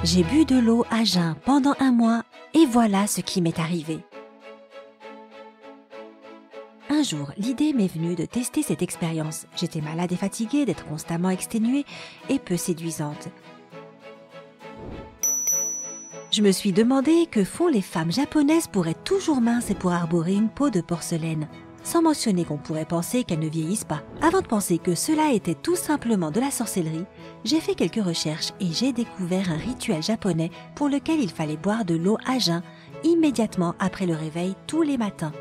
J'ai bu de l'eau à jeun pendant 1 mois et voilà ce qui m'est arrivé. Un jour, l'idée m'est venue de tester cette expérience. J'étais malade et fatiguée d'être constamment exténuée et peu séduisante. Je me suis demandé que font les femmes japonaises pour être toujours minces et pour arborer une peau de porcelaine. Sans mentionner qu'on pourrait penser qu'elles ne vieillissent pas. Avant de penser que cela était tout simplement de la sorcellerie, j'ai fait quelques recherches et j'ai découvert un rituel japonais pour lequel il fallait boire de l'eau à jeun immédiatement après le réveil tous les matins.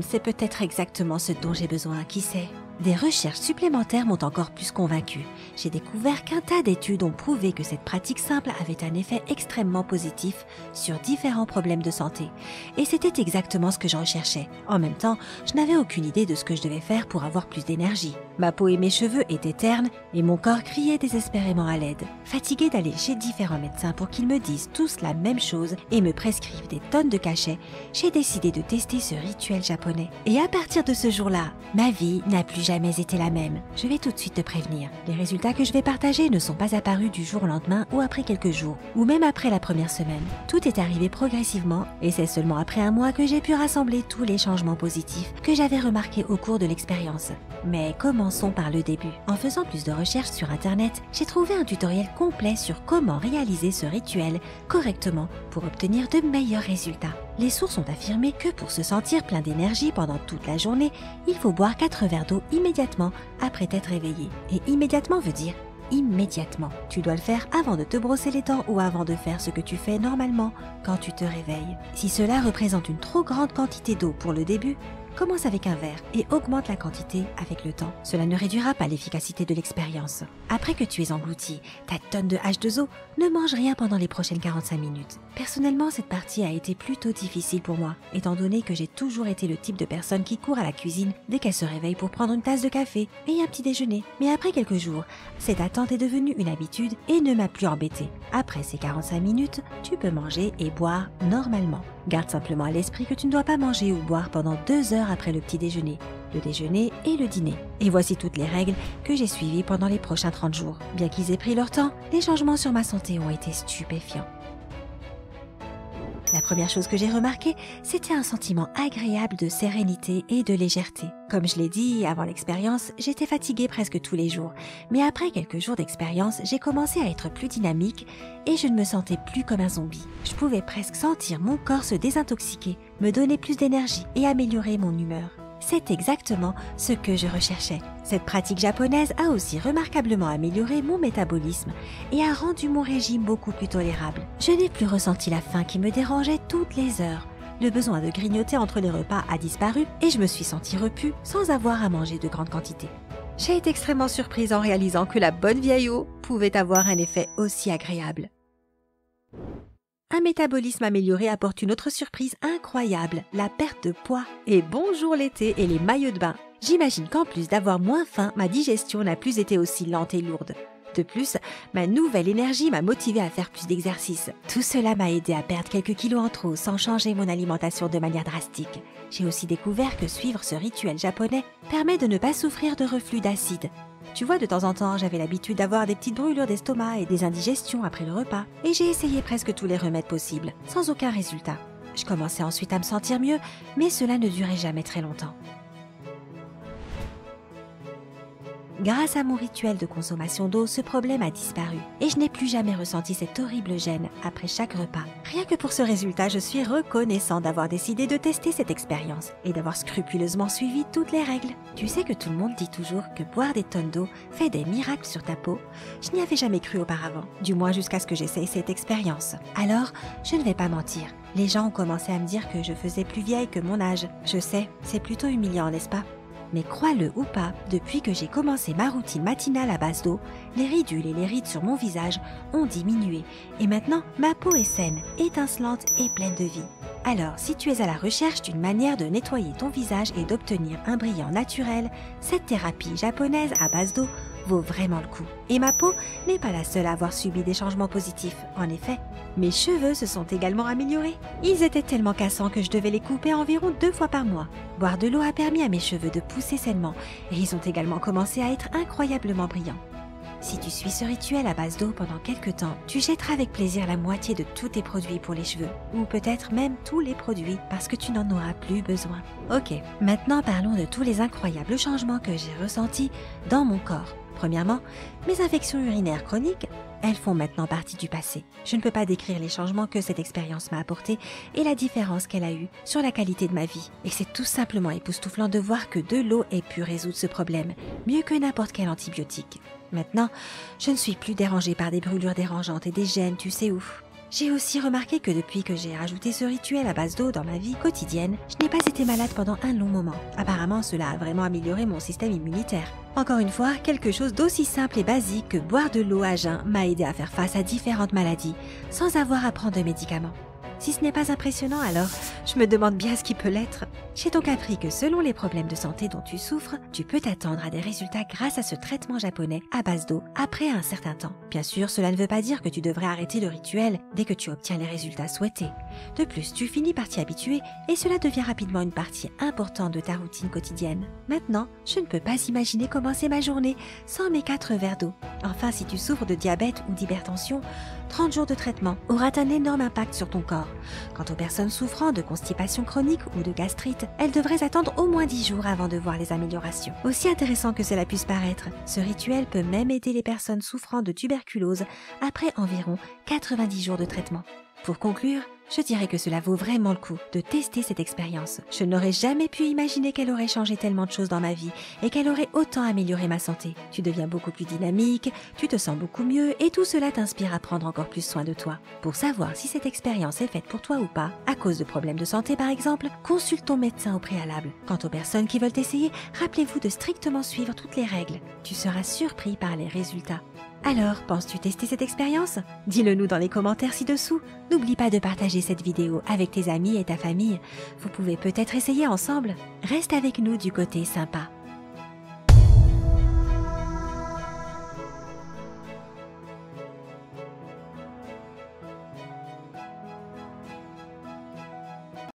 C'est peut-être exactement ce dont j'ai besoin, qui sait ? Des recherches supplémentaires m'ont encore plus convaincue. J'ai découvert qu'un tas d'études ont prouvé que cette pratique simple avait un effet extrêmement positif sur différents problèmes de santé. Et c'était exactement ce que je recherchais. En même temps, je n'avais aucune idée de ce que je devais faire pour avoir plus d'énergie. Ma peau et mes cheveux étaient ternes et mon corps criait désespérément à l'aide. Fatiguée d'aller chez différents médecins pour qu'ils me disent tous la même chose et me prescrivent des tonnes de cachets, j'ai décidé de tester ce rituel japonais. Et à partir de ce jour-là, ma vie n'a plus jamais été la même. Je vais tout de suite te prévenir. Les résultats que je vais partager ne sont pas apparus du jour au lendemain ou après quelques jours, ou même après la première semaine. Tout est arrivé progressivement et c'est seulement après 1 mois que j'ai pu rassembler tous les changements positifs que j'avais remarqués au cours de l'expérience. Mais commençons par le début. En faisant plus de recherches sur internet, j'ai trouvé un tutoriel complet sur comment réaliser ce rituel correctement pour obtenir de meilleurs résultats. Les sources ont affirmé que pour se sentir plein d'énergie pendant toute la journée, il faut boire 4 verres d'eau immédiatement après t'être réveillé. Et immédiatement veut dire immédiatement. Tu dois le faire avant de te brosser les dents ou avant de faire ce que tu fais normalement quand tu te réveilles. Si cela représente une trop grande quantité d'eau pour le début, commence avec un verre et augmente la quantité avec le temps. Cela ne réduira pas l'efficacité de l'expérience. Après que tu aies englouti ta tonne de H2O, ne mange rien pendant les prochaines 45 minutes. Personnellement, cette partie a été plutôt difficile pour moi, étant donné que j'ai toujours été le type de personne qui court à la cuisine dès qu'elle se réveille pour prendre une tasse de café et un petit déjeuner. Mais après quelques jours, cette attente est devenue une habitude et ne m'a plus embêtée. Après ces 45 minutes, tu peux manger et boire normalement. Garde simplement à l'esprit que tu ne dois pas manger ou boire pendant 2 heures après le petit déjeuner, le déjeuner et le dîner. Et voici toutes les règles que j'ai suivies pendant les prochains 30 jours. Bien qu'ils aient pris leur temps, les changements sur ma santé ont été stupéfiants. La première chose que j'ai remarquée, c'était un sentiment agréable de sérénité et de légèreté. Comme je l'ai dit avant l'expérience, j'étais fatiguée presque tous les jours. Mais après quelques jours d'expérience, j'ai commencé à être plus dynamique et je ne me sentais plus comme un zombie. Je pouvais presque sentir mon corps se désintoxiquer, me donner plus d'énergie et améliorer mon humeur. C'est exactement ce que je recherchais. Cette pratique japonaise a aussi remarquablement amélioré mon métabolisme et a rendu mon régime beaucoup plus tolérable. Je n'ai plus ressenti la faim qui me dérangeait toutes les heures. Le besoin de grignoter entre les repas a disparu et je me suis sentie repue sans avoir à manger de grandes quantités. J'ai été extrêmement surprise en réalisant que la bonne vieille eau pouvait avoir un effet aussi agréable. Un métabolisme amélioré apporte une autre surprise incroyable, la perte de poids. Et bonjour l'été et les maillots de bain. J'imagine qu'en plus d'avoir moins faim, ma digestion n'a plus été aussi lente et lourde. De plus, ma nouvelle énergie m'a motivée à faire plus d'exercices. Tout cela m'a aidé à perdre quelques kilos en trop sans changer mon alimentation de manière drastique. J'ai aussi découvert que suivre ce rituel japonais permet de ne pas souffrir de reflux d'acide. Tu vois, de temps en temps, j'avais l'habitude d'avoir des petites brûlures d'estomac et des indigestions après le repas. Et j'ai essayé presque tous les remèdes possibles, sans aucun résultat. Je commençais ensuite à me sentir mieux, mais cela ne durait jamais très longtemps. Grâce à mon rituel de consommation d'eau, ce problème a disparu et je n'ai plus jamais ressenti cette horrible gêne après chaque repas. Rien que pour ce résultat, je suis reconnaissant d'avoir décidé de tester cette expérience et d'avoir scrupuleusement suivi toutes les règles. Tu sais que tout le monde dit toujours que boire des tonnes d'eau fait des miracles sur ta peau. Je n'y avais jamais cru auparavant, du moins jusqu'à ce que j'essaye cette expérience. Alors, je ne vais pas mentir. Les gens ont commencé à me dire que je faisais plus vieille que mon âge. Je sais, c'est plutôt humiliant, n'est-ce pas ? Mais crois-le ou pas, depuis que j'ai commencé ma routine matinale à base d'eau, les ridules et les rides sur mon visage ont diminué. Et maintenant, ma peau est saine, étincelante et pleine de vie. Alors, si tu es à la recherche d'une manière de nettoyer ton visage et d'obtenir un brillant naturel, cette thérapie japonaise à base d'eau vaut vraiment le coup. Et ma peau n'est pas la seule à avoir subi des changements positifs. En effet, mes cheveux se sont également améliorés. Ils étaient tellement cassants que je devais les couper environ 2 fois par mois. Boire de l'eau a permis à mes cheveux de pousser sainement et ils ont également commencé à être incroyablement brillants. Si tu suis ce rituel à base d'eau pendant quelques temps, tu jetteras avec plaisir la moitié de tous tes produits pour les cheveux, ou peut-être même tous les produits parce que tu n'en auras plus besoin. Ok, maintenant parlons de tous les incroyables changements que j'ai ressentis dans mon corps. Premièrement, mes infections urinaires chroniques, elles font maintenant partie du passé. Je ne peux pas décrire les changements que cette expérience m'a apportés et la différence qu'elle a eue sur la qualité de ma vie. Et c'est tout simplement époustouflant de voir que de l'eau ait pu résoudre ce problème, mieux que n'importe quel antibiotique. Maintenant, je ne suis plus dérangée par des brûlures dérangeantes et des gènes, tu sais où. J'ai aussi remarqué que depuis que j'ai rajouté ce rituel à base d'eau dans ma vie quotidienne, je n'ai pas été malade pendant un long moment. Apparemment, cela a vraiment amélioré mon système immunitaire. Encore une fois, quelque chose d'aussi simple et basique que boire de l'eau à jeun m'a aidé à faire face à différentes maladies, sans avoir à prendre de médicaments. Si ce n'est pas impressionnant, alors je me demande bien ce qui peut l'être. J'ai donc appris que selon les problèmes de santé dont tu souffres, tu peux t'attendre à des résultats grâce à ce traitement japonais à base d'eau après un certain temps. Bien sûr, cela ne veut pas dire que tu devrais arrêter le rituel dès que tu obtiens les résultats souhaités. De plus, tu finis par t'y habituer et cela devient rapidement une partie importante de ta routine quotidienne. Maintenant, je ne peux pas imaginer commencer ma journée sans mes 4 verres d'eau. Enfin, si tu souffres de diabète ou d'hypertension, 30 jours de traitement aura un énorme impact sur ton corps. Quant aux personnes souffrant de constipation chronique ou de gastrite, elles devraient attendre au moins 10 jours avant de voir les améliorations. Aussi intéressant que cela puisse paraître, ce rituel peut même aider les personnes souffrant de tuberculose après environ 90 jours de traitement. Pour conclure, je dirais que cela vaut vraiment le coup de tester cette expérience. Je n'aurais jamais pu imaginer qu'elle aurait changé tellement de choses dans ma vie et qu'elle aurait autant amélioré ma santé. Tu deviens beaucoup plus dynamique, tu te sens beaucoup mieux et tout cela t'inspire à prendre encore plus soin de toi. Pour savoir si cette expérience est faite pour toi ou pas, à cause de problèmes de santé par exemple, consulte ton médecin au préalable. Quant aux personnes qui veulent essayer, rappelez-vous de strictement suivre toutes les règles. Tu seras surpris par les résultats. Alors, penses-tu tester cette expérience? Dis-le nous dans les commentaires ci-dessous. N'oublie pas de partager cette vidéo avec tes amis et ta famille. Vous pouvez peut-être essayer ensemble. Reste avec nous du côté sympa.